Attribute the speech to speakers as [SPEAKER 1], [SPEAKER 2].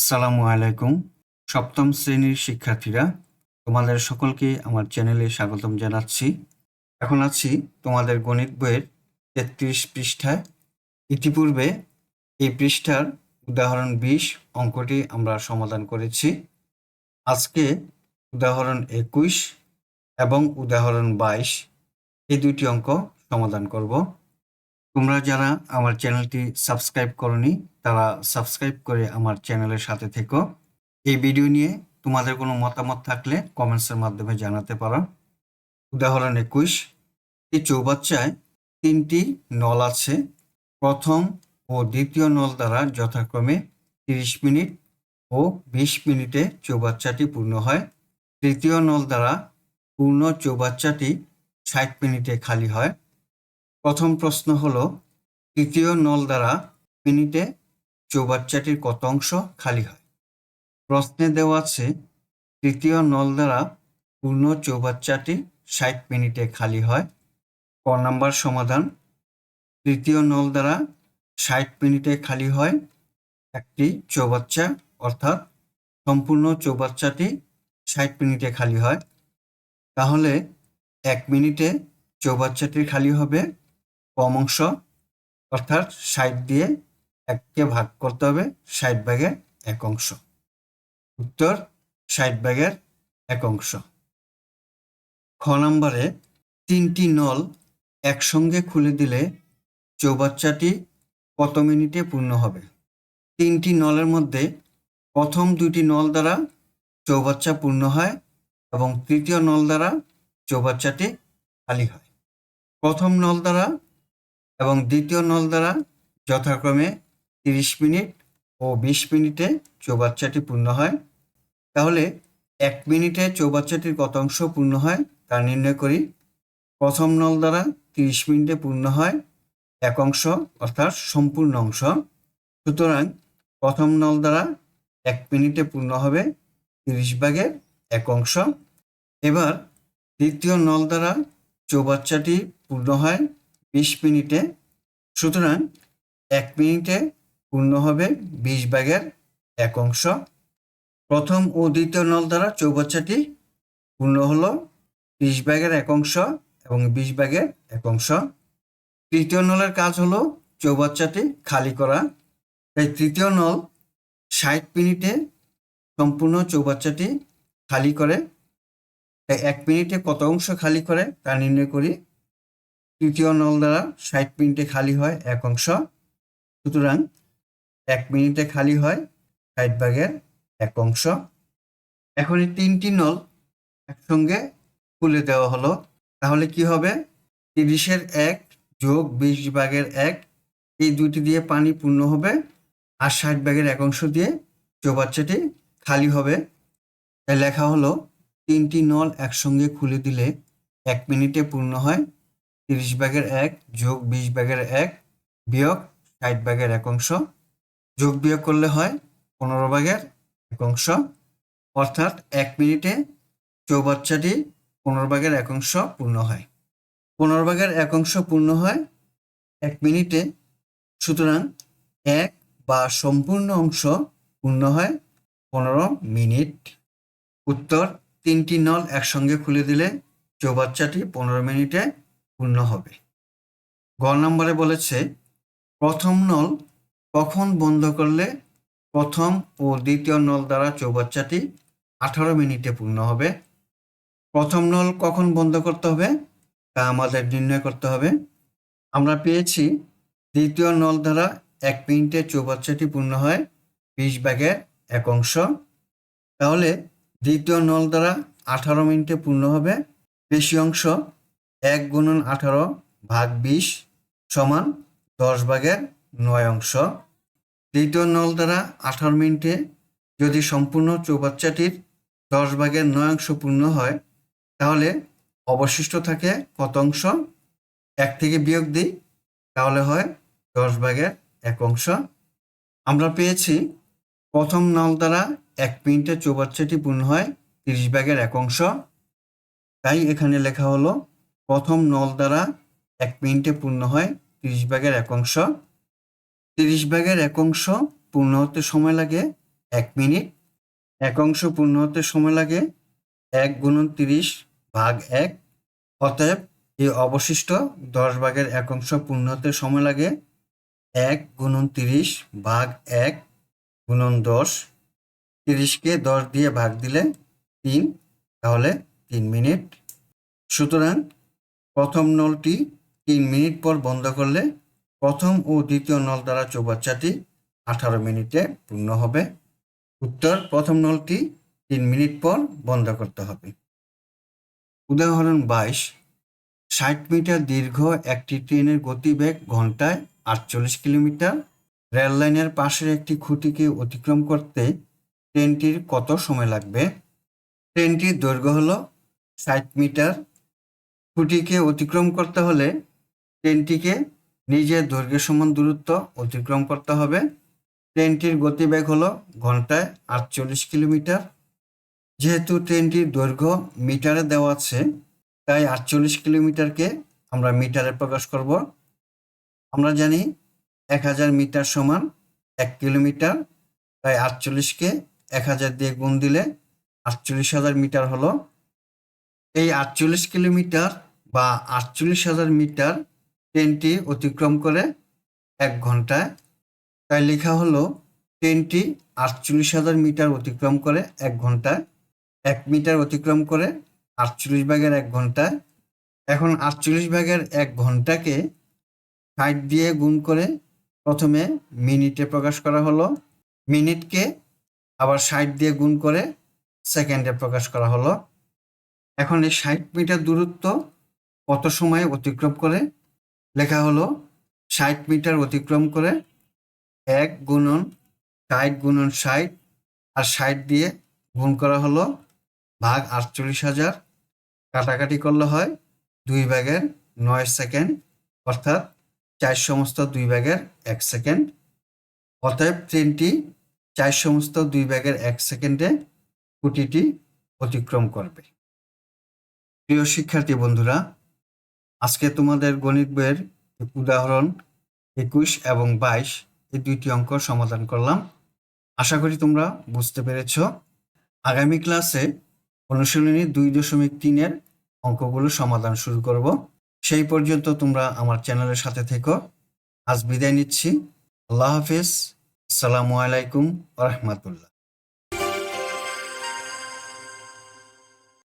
[SPEAKER 1] আসসালামু আলাইকুম। সপ্তম শ্রেণীর শিক্ষার্থীরা, তোমাদের সকলকে আমার চ্যানেলে স্বাগতম জানাচ্ছি। এখন আছি তোমাদের গণিত বইয়ের ৩৩ পৃষ্ঠায়। ইতিপূর্বে এই পৃষ্ঠার উদাহরণ ২০ অঙ্কটি আমরা সমাধান করেছি। আজকে উদাহরণ ২১ এবং উদাহরণ ২২ এই দুটি অঙ্ক সমাধান করব। তোমরা যারা আমার চ্যানেলটি সাবস্ক্রাইব করনি তারা সাবস্ক্রাইব করে আমার চ্যানেলের সাথে থেকো। এই ভিডিও নিয়ে তোমাদের কোনো মতামত থাকলে কমেন্টসের মাধ্যমে জানাতে পারো। উদাহরণ ২১, এই চৌবাচ্চায় ৩টি নল আছে। প্রথম ও দ্বিতীয় নল দ্বারা যথাক্রমে ৩০ মিনিট ও ২০ মিনিটে চৌবাচ্চাটি পূর্ণ হয়। তৃতীয় নল দ্বারা পূর্ণ চৌবাচ্চাটি ৬০ মিনিটে খালি হয়। প্রথম প্রশ্ন হলো, তৃতীয় নল দ্বারা মিনিটে চৌবাচ্চাটির কত অংশ খালি হয়? প্রশ্নে দেওয়া আছে তৃতীয় নল দ্বারা পূর্ণ চৌবাচ্চাটি ৬০ মিনিটে খালি হয়। ক নাম্বার সমাধান, তৃতীয় নল দ্বারা ৬০ মিনিটে খালি হয় একটি চৌবাচ্চা, অর্থাৎ সম্পূর্ণ চৌবাচ্চাটি ৬০ মিনিটে খালি হয়। তাহলে ১ মিনিটে চৌবাচ্চাটির খালি হবে কম অংশ, অর্থাৎ ৬০ দিয়ে ১কে ভাগ করতে হবে ৬০ ভাগের ১ অংশ। উত্তর ৬০ ভাগের ১ অংশ। খ নম্বরে ৩টি নল একসঙ্গে খুলে দিলে চৌবাচ্চাটি কত মিনিটে পূর্ণ হবে? ৩টি নলের মধ্যে প্রথম ২টি নল দ্বারা চৌবাচ্চা পূর্ণ হয় এবং তৃতীয় নল দ্বারা চৌবাচ্চাটি খালি হয়। প্রথম নল দ্বারা এবং দ্বিতীয় নল দ্বারা যথাক্রমে ৩০ মিনিট ও ২০ মিনিটে চৌবাচ্চাটি পূর্ণ হয়। তাহলে ১ মিনিটে চৌবাচ্চাটির কত অংশ পূর্ণ হয় তা নির্ণয় করি। প্রথম নল দ্বারা ৩০ মিনিটে পূর্ণ হয় ১ অংশ, অর্থাৎ সম্পূর্ণ অংশ। সুতরাং প্রথম নল দ্বারা ১ মিনিটে পূর্ণ হবে ৩০ ভাগের ১ অংশ। এবার দ্বিতীয় নল দ্বারা চৌবাচ্চাটি পূর্ণ হয় ২০ মিনিটে। সুতরাং ১ মিনিটে পূর্ণ হবে ২০ ভাগের ১ অংশ। প্রথম ও দ্বিতীয় নল দ্বারা চৌবাচ্চাটি পূর্ণ হলো ৩০ ভাগের ১ অংশ এবং ২০ ভাগের ১ অংশ। তৃতীয় নলের কাজ হলো চৌবাচ্চাটি খালি করা। তাই তৃতীয় নল ৬০ মিনিটে সম্পূর্ণ চৌবাচ্চাটি খালি করে। তাই ১ মিনিটে কত অংশ খালি করে তা নির্ণয় করি। তৃতীয় নল দ্বারা ৬০ মিনিটে খালি হয় ১ অংশ। সুতরাং ১ মিনিটে খালি হয় ৬০ ভাগের ১ অংশ। এখন এই ৩টি নল একসঙ্গে খুলে দেওয়া হলো। তাহলে কি হবে? ৩০-এর ১ যোগ ২০ ভাগের ১, এই দুইটি দিয়ে পানি পূর্ণ হবে, আর ৬০ ভাগের ১ অংশ দিয়ে চৌবাচ্চাটি খালি হবে। তাই লেখা হলো ৩টি নল একসঙ্গে খুলে দিলে ১ মিনিটে পূর্ণ হয় ৩০ ভাগের ১ যোগ ২০ ভাগের ১ বিয়োগ ৬০ ভাগের ১ অংশ। যোগ বিয়োগ করলে হয় ১৫ ভাগের ১ অংশ, অর্থাৎ ১ মিনিটে চৌবাচ্চাটি ১৫ ভাগের ১ অংশ পূর্ণ হয়। ১৫ ভাগের ১ অংশ পূর্ণ হয় ১ মিনিটে। সুতরাং ১ বা সম্পূর্ণ অংশ পূর্ণ হয় ১৫ মিনিট। উত্তর, ৩টি নল একসঙ্গে খুলে দিলে চৌবাচ্চাটি ১৫ মিনিটে পূর্ণ হবে। গ নম্বরে বলেছে প্রথম নল কখন বন্ধ করলে প্রথম ও দ্বিতীয় নল দ্বারা চৌবাচ্চাটি ১৮ মিনিটে পূর্ণ হবে? প্রথম নল কখন বন্ধ করতে হবে তা আমাদের নির্ণয় করতে হবে। আমরা পেয়েছি দ্বিতীয় নল দ্বারা ১ মিনিটে চৌবাচ্চাটি পূর্ণ হয় ২০ ভাগের ১ অংশ। তাহলে দ্বিতীয় নল দ্বারা ১৮ মিনিটে পূর্ণ হবে বেশি অংশ, ১ গুণন ১৮ ভাগ ২০ সমান ১০ ভাগের ৯ অংশ। দ্বিতীয় নল দ্বারা ১৮ মিনিটে যদি সম্পূর্ণ চৌবাচ্চাটির ১০ ভাগের ৯ অংশ পূর্ণ হয়, তাহলে অবশিষ্ট থাকে কত অংশ? ১ থেকে বিয়োগ দিই, তাহলে হয় ১০ ভাগের ১ অংশ। আমরা পেয়েছি প্রথম নল দ্বারা ১ মিনিটে চৌবাচ্চাটি পূর্ণ হয় ৩০ ভাগের ১ অংশ। তাই এখানে লেখা হলো প্রথম নল দ্বারা ১ মিনিটে পূর্ণ হয় ৩০ ভাগের ১ অংশ। ৩০ ভাগের ১ অংশ পূর্ণ হতে সময় লাগে 1 মিনিট। এক অংশ পূর্ণ হতে সময় লাগে 1 গুণন 30 ভাগ 1। অতএব এই অবশিষ্ট 10 ভাগের 1 অংশ পূর্ণ হতে সময় লাগে 1 গুণন 30 ভাগ 1 গুণন 10। 30কে 10 দিয়ে ভাগ দিলে 3, তাহলে 3 মিনিট। সুতরাং প্রথম নলটি 3 মিনিট পর বন্ধ করলে প্রথম ও দ্বিতীয় নল দ্বারা চৌবাচ্চাটি 18 মিনিটে পূর্ণ হবে। উত্তর, প্রথম নলটি 3 মিনিট পর বন্ধ করতে হবে। উদাহরণ 22, 60 মিটার দীর্ঘ একটি ট্রেনের গতিবেগ ঘন্টায় 48 কিলোমিটার। রেল লাইনের পাশের একটি খুঁটিকে অতিক্রম করতে ট্রেনটির কত সময় লাগবে? ট্রেনটির দৈর্ঘ্য হলো 60 মিটার। খুঁটিকে অতিক্রম করতে হলে ট্রেনটিকে নিজের দৈর্ঘ্যের সমান দূরত্ব অতিক্রম করতে হবে। ট্রেনটির গতিবেগ হলো ঘন্টায় 48 কিলোমিটার। যেহেতু ট্রেনটির দৈর্ঘ্য মিটারে দেওয়া আছে, তাই 48 কিলোমিটারকে আমরা মিটারে প্রকাশ করব। আমরা জানি 1000 মিটার সমান 1 কিলোমিটার, তাই 48কে 1000 দিয়ে গুণ দিলে 48,000 মিটার হলো। এই 48 কিলোমিটার বা 48,000 মিটার ট্রেনটি অতিক্রম করে 1 ঘন্টায়। তাই লেখা হলো ট্রেনটি 48,000 মিটার অতিক্রম করে 1 ঘন্টায়। 1 মিটার অতিক্রম করে 48 ভাগের 1 ঘন্টায়। এখন 48 ভাগের 1 ঘন্টাকে 60 দিয়ে গুণ করে প্রথমে মিনিটে প্রকাশ করা হলো। মিনিটকে আবার 60 দিয়ে গুণ করে সেকেন্ডে প্রকাশ করা হলো। এখন এই 60 মিটার দূরত্ব কত সময়ে অতিক্রম করে? লেখা হলো 60 মিটার অতিক্রম করে 1 গুণন 60 গুণন 60 আর 60 দিয়ে গুণ করা হলো ভাগ 48,000। কাটাকাটি করলে হয় 2 ভাগের 9 সেকেন্ড, অর্থাৎ 4 সমস্ত 2 ভাগের 1 সেকেন্ড। অতএব ট্রেনটি 4 সমস্ত 2 ভাগের 1 সেকেন্ডে খুঁটিটি অতিক্রম করবে। প্রিয় শিক্ষার্থী বন্ধুরা, আজকে তোমাদের গণিত বইয়ের উদাহরণ 21 এবং 22 এই দুইটি অঙ্ক সমাধান করলাম। আশা করি তোমরা বুঝতে পেরেছ। আগামী ক্লাসে অনুশীলনী 2.3 এর অঙ্কগুলো সমাধান শুরু করব। সেই পর্যন্ত তোমরা আমার চ্যানেলের সাথে থেকো। আজ বিদায় নিচ্ছি। আল্লাহ হাফেজ। আসসালামু আলাইকুম ওয়া রাহমাতুল্লাহ।